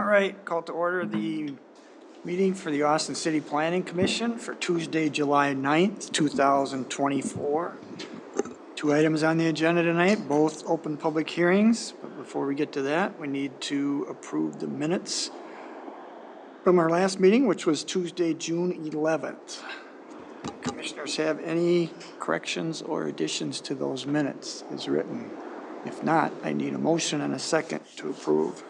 All right, call to order the meeting for the Austin City Planning Commission for Tuesday, July 9th, 2024. Two items on the agenda tonight, both open public hearings. But before we get to that, we need to approve the minutes from our last meeting, which was Tuesday, June 11th. Commissioners have any corrections or additions to those minutes as written? If not, I need a motion and a second to approve.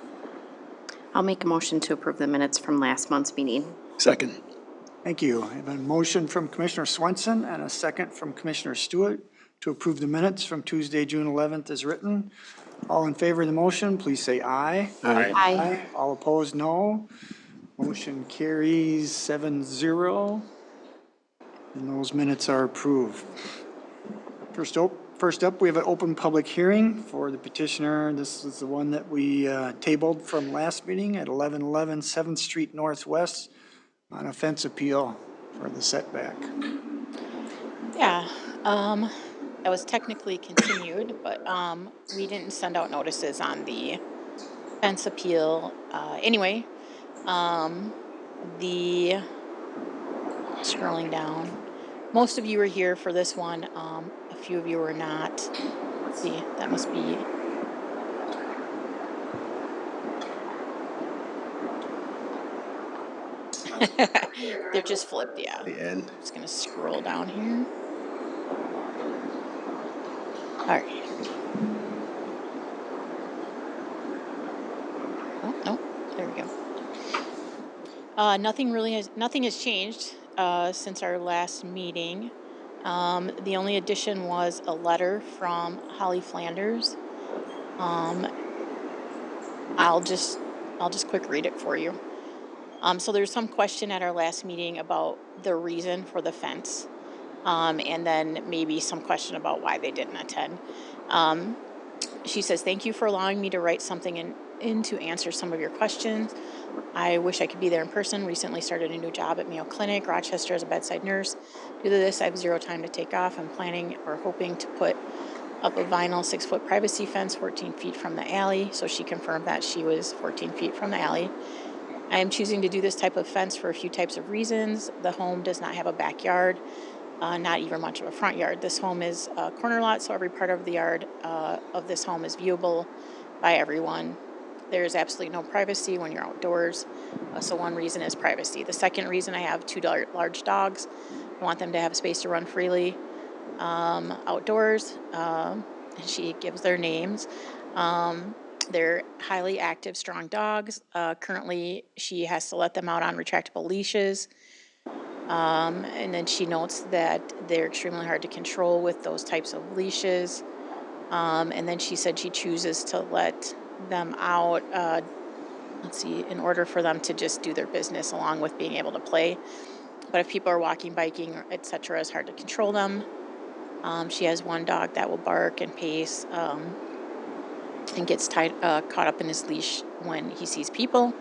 I'll make a motion to approve the minutes from last month's meeting. Second. Thank you. I have a motion from Commissioner Swenson and a second from Commissioner Stewart to approve the minutes from Tuesday, June 11th as written. All in favor of the motion, please say aye. Aye. All opposed, no. Motion carries 7-0. And those minutes are approved. First up, we have an open public hearing for the petitioner. This is the one that we tabled from last meeting at 1111 7th Street Northwest on a fence appeal for the setback. Yeah, that was technically continued, but we didn't send out notices on the fence appeal. Anyway, scrolling down, most of you were here for this one. A few of you were not. Let's see, that must be. They're just flipped, yeah. The end. I'm just gonna scroll down here. All right. Oh, no, there we go. Nothing has changed since our last meeting. The only addition was a letter from Holly Flanders. I'll just quick read it for you. So there's some question at our last meeting about the reason for the fence, and then maybe some question about why they didn't attend. She says, "Thank you for allowing me to write something in to answer some of your questions. I wish I could be there in person. Recently started a new job at Mayo Clinic, Rochester, as a bedside nurse. Due to this, I have zero time to take off. I'm planning or hoping to put up a vinyl 6-foot privacy fence 14 feet from the alley." So she confirmed that she was 14 feet from the alley. "I am choosing to do this type of fence for a few types of reasons. The home does not have a backyard, not even much of a front yard. This home is a corner lot, so every part of the yard of this home is viewable by everyone. There is absolutely no privacy when you're outdoors. So one reason is privacy. The second reason, I have two large dogs. I want them to have space to run freely outdoors." And she gives their names. They're highly active, strong dogs. Currently, she has to let them out on retractable leashes. And then she notes that they're extremely hard to control with those types of leashes. And then she said she chooses to let them out, in order for them to just do their business along with being able to play. But if people are walking, biking, etc., it's hard to control them. She has one dog that will bark and pace, and gets caught up in his leash when he sees people.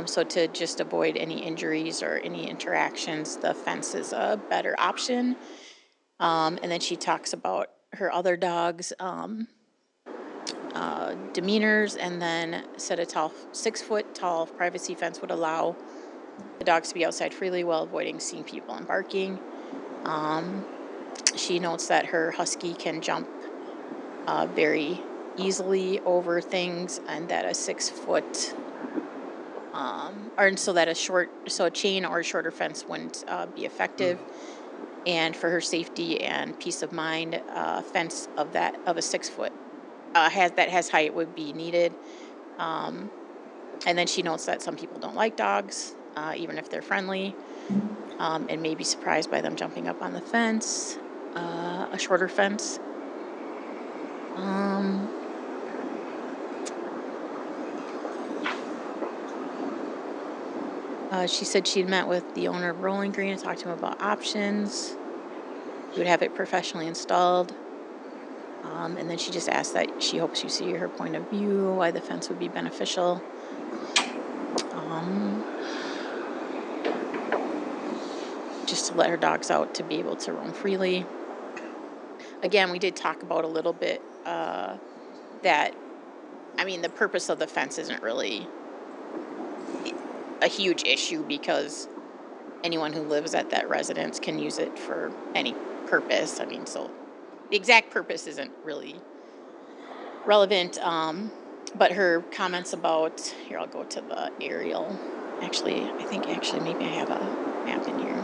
So to just avoid any injuries or any interactions, the fence is a better option. And then she talks about her other dogs' demeanors, and then said a 6-foot tall privacy fence would allow the dogs to be outside freely while avoiding seeing people and barking. She notes that her husky can jump very easily over things, and that a 6-foot a chain or a shorter fence wouldn't be effective. And for her safety and peace of mind, a fence of a 6-foot that has height would be needed. And then she notes that some people don't like dogs, even if they're friendly, and may be surprised by them jumping up on the fence, a shorter fence. She said she'd met with the owner of Rolling Green and talked to him about options. He would have it professionally installed. And then she just asked that she hopes you see her point of view, why the fence would be beneficial. Just to let her dogs out to be able to roam freely. Again, we did talk about a little bit that, the purpose of the fence isn't really a huge issue because anyone who lives at that residence can use it for any purpose. I mean, so the exact purpose isn't really relevant. But her comments about, here, I'll go to the aerial. Actually, I think maybe I have a map in here.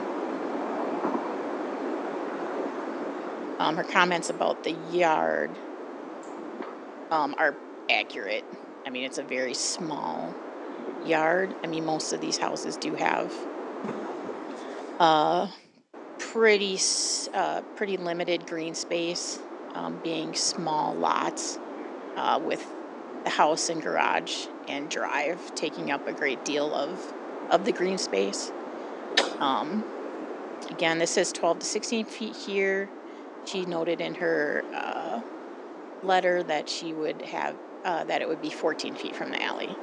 Her comments about the yard are accurate. I mean, it's a very small yard. I mean, most of these houses do have pretty limited green space, being small lots with the house and garage and drive taking up a great deal of the green space. Again, this says 12 to 16 feet here. She noted in her letter that she would have that it would be 14 feet from the alley.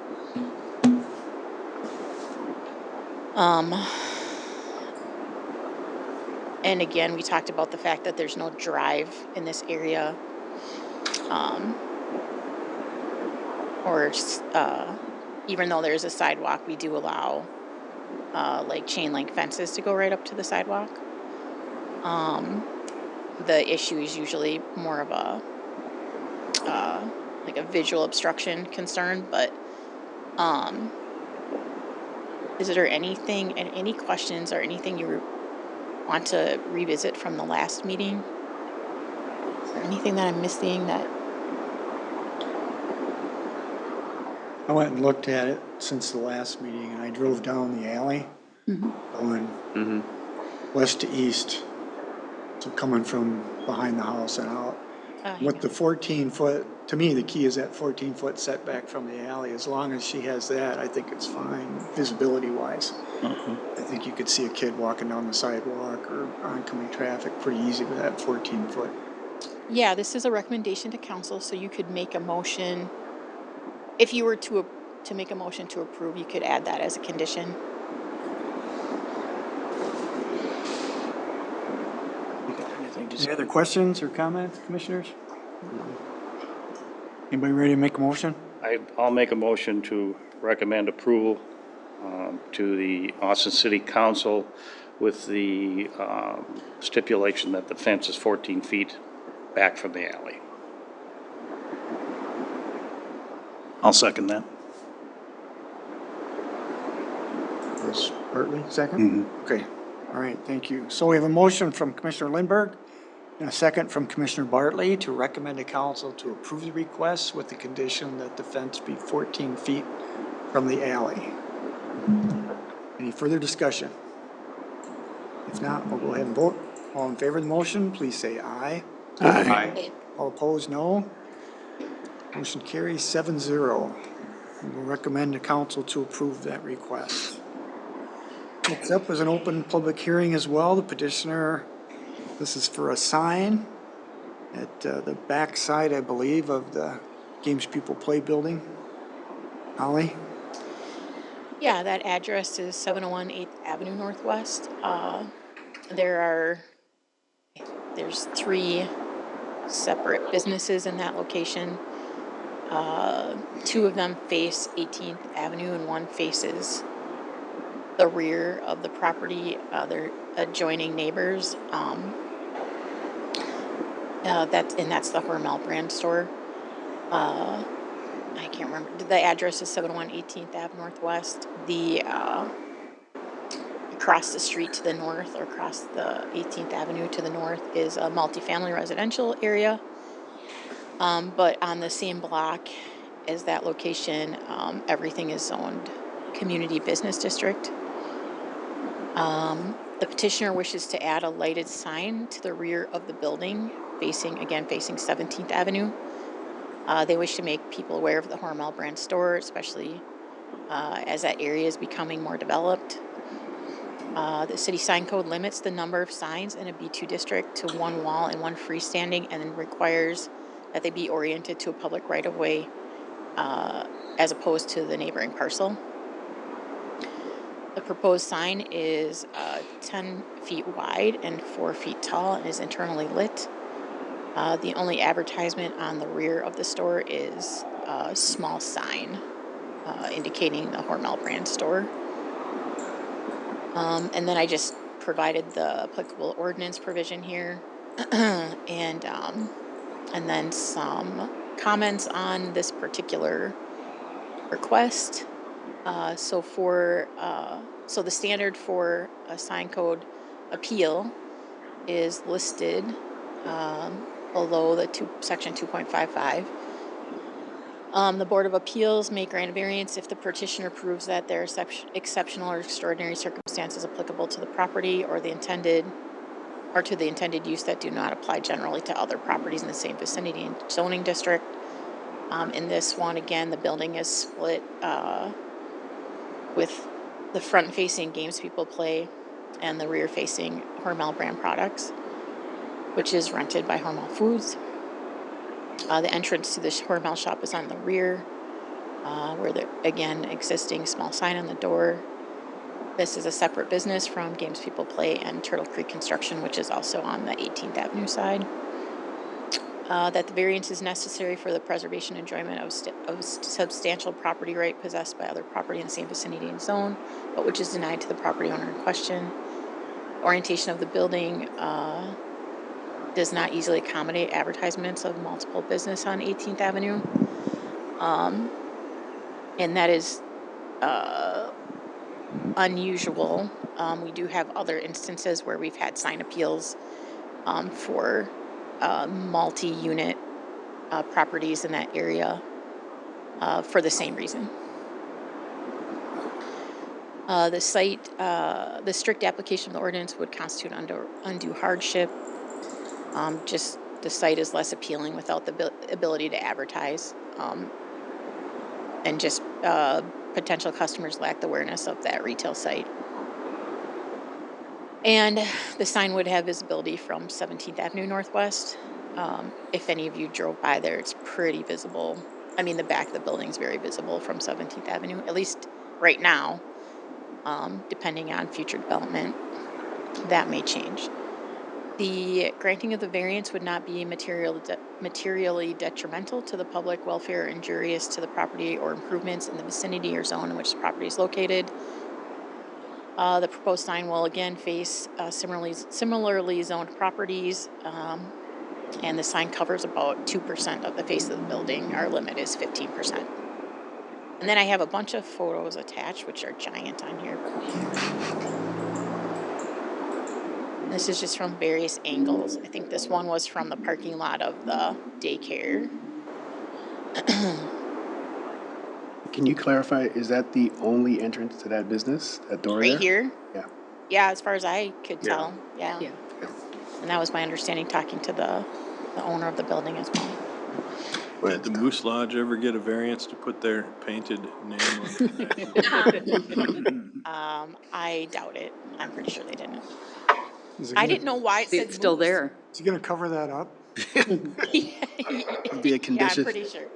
And again, we talked about the fact that there's no drive in this area, even though there's a sidewalk, we do allow like chain link fences to go right up to the sidewalk. The issue is usually more of a like a visual obstruction concern, but is there anything and any questions or anything you want to revisit from the last meeting? Is there anything that I'm missing that? I went and looked at it since the last meeting, and I drove down the alley, going west to east, so coming from behind the house and out. With the 14-foot, to me, the key is that 14-foot setback from the alley. As long as she has that, I think it's fine, visibility-wise. I think you could see a kid walking down the sidewalk or oncoming traffic pretty easy with that 14-foot. Yeah, this is a recommendation to council, so you could make a motion. If you were to make a motion to approve, you could add that as a condition. Any other questions or comments, commissioners? Anybody ready to make a motion? I'll make a motion to recommend approval to the Austin City Council with the stipulation that the fence is 14 feet back from the alley. I'll second that. Was Bartley second? Okay, all right, thank you. So we have a motion from Commissioner Lindberg and a second from Commissioner Bartley to recommend to council to approve the request with the condition that the fence be 14 feet from the alley. Any further discussion? If not, we'll go ahead and vote. All in favor of the motion, please say aye. Aye. All opposed, no. Motion carries 7-0. And we'll recommend to council to approve that request. Next up is an open public hearing as well. The petitioner, this is for a sign at the back side, I believe, of the Games People Play Building. Holly? Yeah, that address is 701 8th Avenue Northwest. There's 3 separate businesses in that location. 2 of them face 18th Avenue and 1 faces the rear of the property. They're adjoining neighbors. That's the Hormel brand store. I can't remember. The address is 701 18th Ave Northwest. The across the street to the north, or across the 18th Avenue to the north, is a multifamily residential area. But on the same block as that location, everything is zoned community business district. The petitioner wishes to add a lighted sign to the rear of the building, facing 17th Avenue. They wish to make people aware of the Hormel brand store, especially as that area is becoming more developed. The city sign code limits the number of signs in a B2 district to 1 wall and 1 freestanding, and then requires that they be oriented to a public right-of-way as opposed to the neighboring parcel. The proposed sign is 10 feet wide and 4 feet tall and is internally lit. The only advertisement on the rear of the store is a small sign indicating the Hormel brand store. And then I just provided the applicable ordinance provision here. And then some comments on this particular request. So the standard for a sign code appeal is listed below the section 2.55. The Board of Appeals may grant a variance if the petitioner proves that there are exceptional or extraordinary circumstances applicable to the property or the intended use that do not apply generally to other properties in the same vicinity and zoning district. In this one, again, the building is split with the front-facing Games People Play and the rear-facing Hormel brand products, which is rented by Hormel Foods. The entrance to the Hormel shop is on the rear, where the, again, existing small sign on the door. This is a separate business from Games People Play and Turtle Creek Construction, which is also on the 18th Avenue side. That the variance is necessary for the preservation and enjoyment of substantial property right possessed by other property in the same vicinity and zone, but which is denied to the property owner in question. Orientation of the building does not easily accommodate advertisements of multiple business on 18th Avenue. And that is unusual. We do have other instances where we've had sign appeals for multi-unit properties in that area for the same reason. The strict application of the ordinance would constitute undue hardship. Just the site is less appealing without the ability to advertise, and just potential customers lack the awareness of that retail site. And the sign would have visibility from 17th Avenue Northwest. If any of you drove by there, it's pretty visible. I mean, the back of the building is very visible from 17th Avenue, at least right now. Depending on future development, that may change. The granting of the variance would not be materially detrimental to the public welfare or injurious to the property or improvements in the vicinity or zone in which the property is located. The proposed sign will again face similarly zoned properties, and the sign covers about 2% of the face of the building. Our limit is 15%. And then I have a bunch of photos attached, which are giant on here. This is just from various angles. I think this one was from the parking lot of the daycare. Can you clarify, is that the only entrance to that business, that door there? Right here? Yeah. Yeah, as far as I could tell, yeah. And that was my understanding talking to the owner of the building as well. Did the Moose Lodge ever get a variance to put their painted name on? I doubt it. I'm pretty sure they didn't. Is it I gonna- didn't know why it said It's still Moose. there. Is he gonna cover that up? It'd be a Yeah, I'm condition. pretty sure.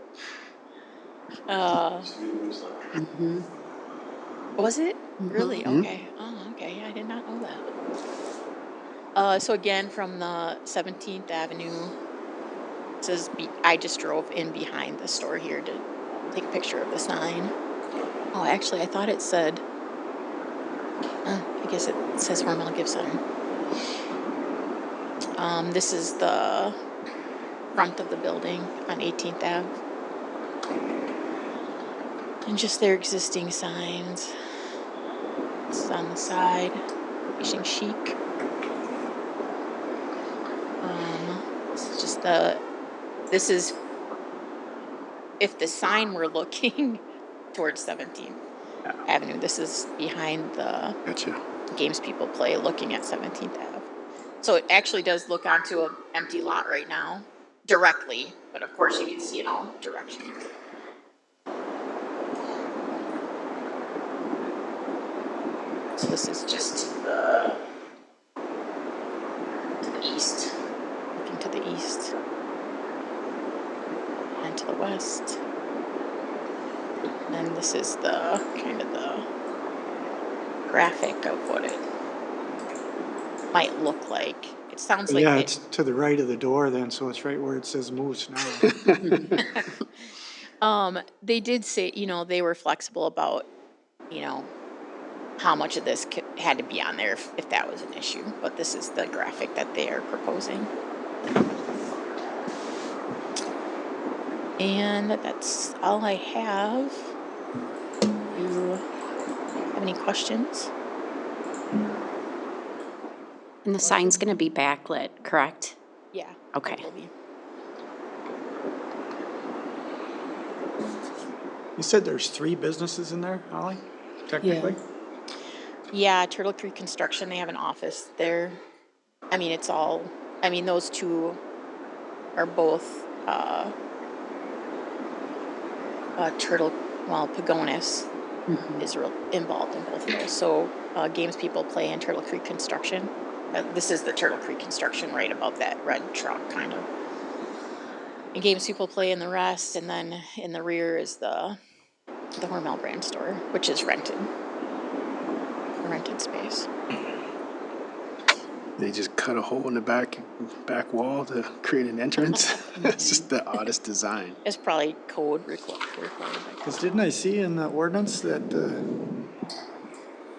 Was it? Really? Okay. Oh, okay. I did not know that. So again, from the 17th Avenue, it says, I just drove in behind the store here to take a picture of the sign. Oh, actually, I thought it said, I guess it says Hormel Gibson. This is the front of the building on 18th Ave. And just their existing signs. This is on the side, facing chic. This is if the sign were looking towards 17th Avenue. This is behind the Gotcha. Games People Play, looking at 17th Ave. So it actually does look onto an empty lot right now, directly, but of course you can see in all directions. So this is just to the east, looking to the east, and to the west. And then this is the kind of the graphic of what it might look like. It sounds like Yeah, it's to the right of the door then, so it's right where it says Moose now. They did say, they were flexible about, how much of this had to be on there if that was an issue. But this is the graphic that they are proposing. And that's all I have. You have any questions? And the sign's going to be backlit, correct? Yeah. Okay. it will be. You said there's 3 businesses in there, Holly, technically? Yeah, Turtle Creek Construction, they have an office there. I mean, those two are both, Pagonis is involved in both of those. So, games people play in Turtle Creek Construction. This is the Turtle Creek Construction right above that red truck, kind of. And games people play in the rest, and then in the rear is the Hormel brand store, which is rented. A rented space. They just cut a hole in the back wall to create an entrance. It's just the oddest design. It's probably code required. Because didn't I see in the ordinance that the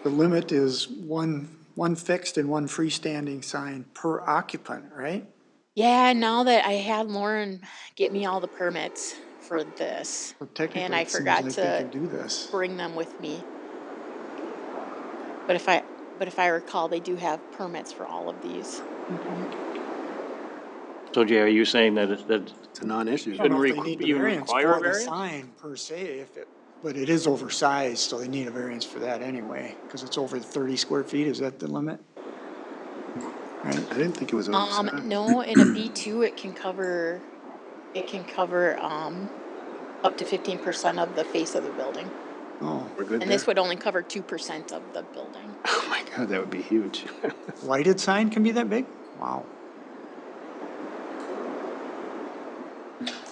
limit is one fixed and one freestanding sign per occupant, right? Yeah, now that I had Lauren get me all the permits for this, So technically, and I it seems forgot like they to could do this. bring them with me. But if I recall, they do have permits for all of these. So Jay, are you saying that It's a non-issue. I don't know if they Shouldn't need the you variance require a for the variance? sign per se, but it is oversized, so they need a variance for that anyway, because it's over 30 square feet, is that the limit? Right? I didn't think it was oversized. No, in a B2, it can cover, up to 15% of the face of the building. Oh, We're good And there? this would only cover 2% of the building. Oh my God, that would be huge. lighted sign can be that big? Wow.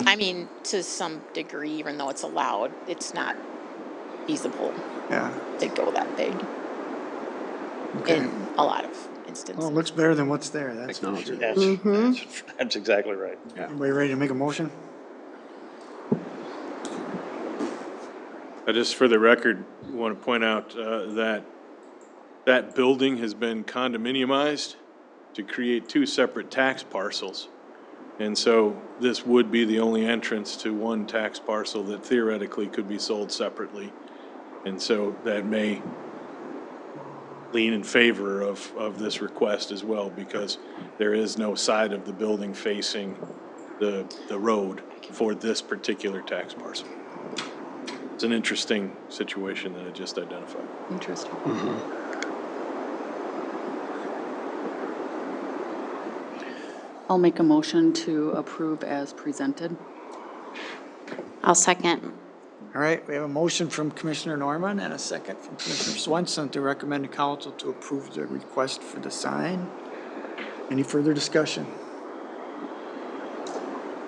I mean, to some degree, even though it's allowed, it's not feasible Yeah, to go that big okay. in a lot of instances. Well, it looks better than what's there, that's for Technology. sure. that's exactly right. Anybody ready to make a motion? I just, for the record, want to point out that building has been condominiumized to create 2 separate tax parcels. And so this would be the only entrance to one tax parcel that theoretically could be sold separately. And so that may lean in favor of this request as well, because there is no side of the building facing the road for this particular tax parcel. It's an interesting situation that I just identified. Interesting. I'll make a motion to approve as presented. I'll second. All right, we have a motion from Commissioner Norman and a second from Commissioner Swenson to recommend to council to approve the request for the sign. Any further discussion?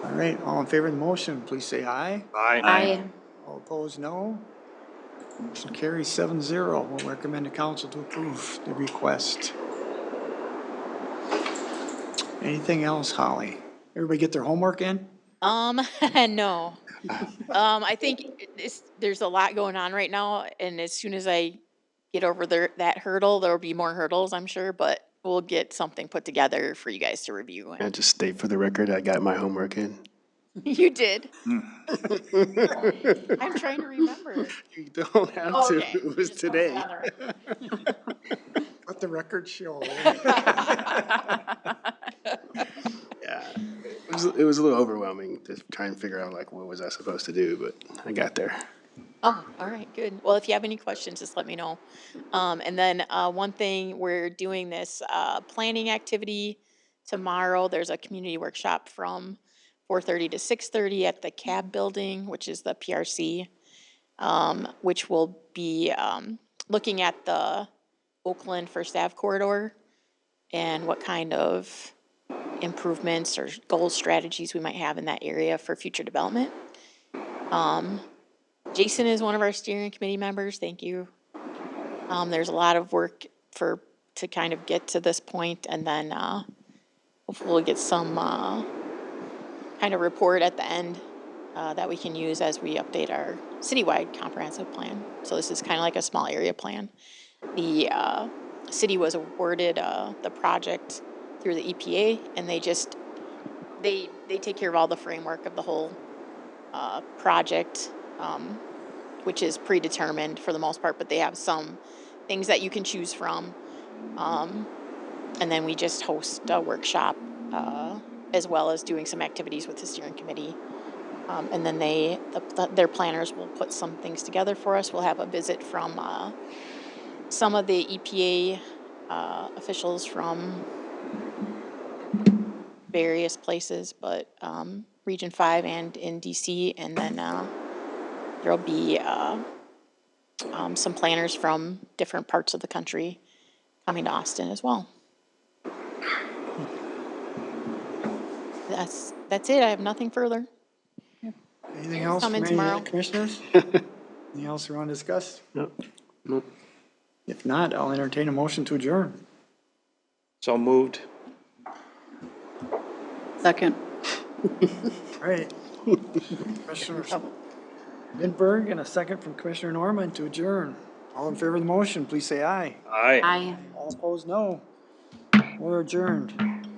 All right, all in favor of the motion, please say aye. Aye. All opposed, no. Motion carries 7-0. We'll recommend to council to approve the request. Anything else, Holly? Everybody get their homework in? No. I think there's a lot going on right now, and as soon as I get over that hurdle, there'll be more hurdles, I'm sure, but we'll get something put together for you guys to review. I just state for the record, I got my homework in. You did. I'm trying to remember. You don't have to. Okay. It was Just want it today. on the record. Let the record show. Yeah. It was a little overwhelming to try and figure out like what was I supposed to do, but I got there. Oh, all right, good. Well, if you have any questions, just let me know. And then one thing, we're doing this planning activity tomorrow. There's a community workshop from 4:30 to 6:30 at the CAB building, which is the PRC, which will be looking at the Oakland First Ave corridor and what kind of improvements or goal strategies we might have in that area for future development. Jason is one of our steering committee members. Thank you. There's a lot of work to kind of get to this point, and then hopefully we'll get some kind of report at the end that we can use as we update our citywide comprehensive plan. So this is kind of like a small area plan. the city was awarded the project through the EPA, and they take care of all the framework of the whole project, which is predetermined for the most part, but they have some things that you can choose from. And then we just host a workshop, as well as doing some activities with the steering committee. And then their planners will put some things together for us. We'll have a visit from some of the EPA officials from various places, but Region 5 and in DC. And then there'll be some planners from different parts of the country coming to Austin as well. That's it. I have nothing further. Anything else from Come in any of tomorrow. the commissioners? Anything else you want to discuss? Nope. If not, I'll entertain a motion to adjourn. So moved. Second. All right. Commissioner Lindberg and a second from Commissioner Norman to adjourn. All in favor of the motion, please say aye. Aye. Aye. All opposed, no. We're adjourned.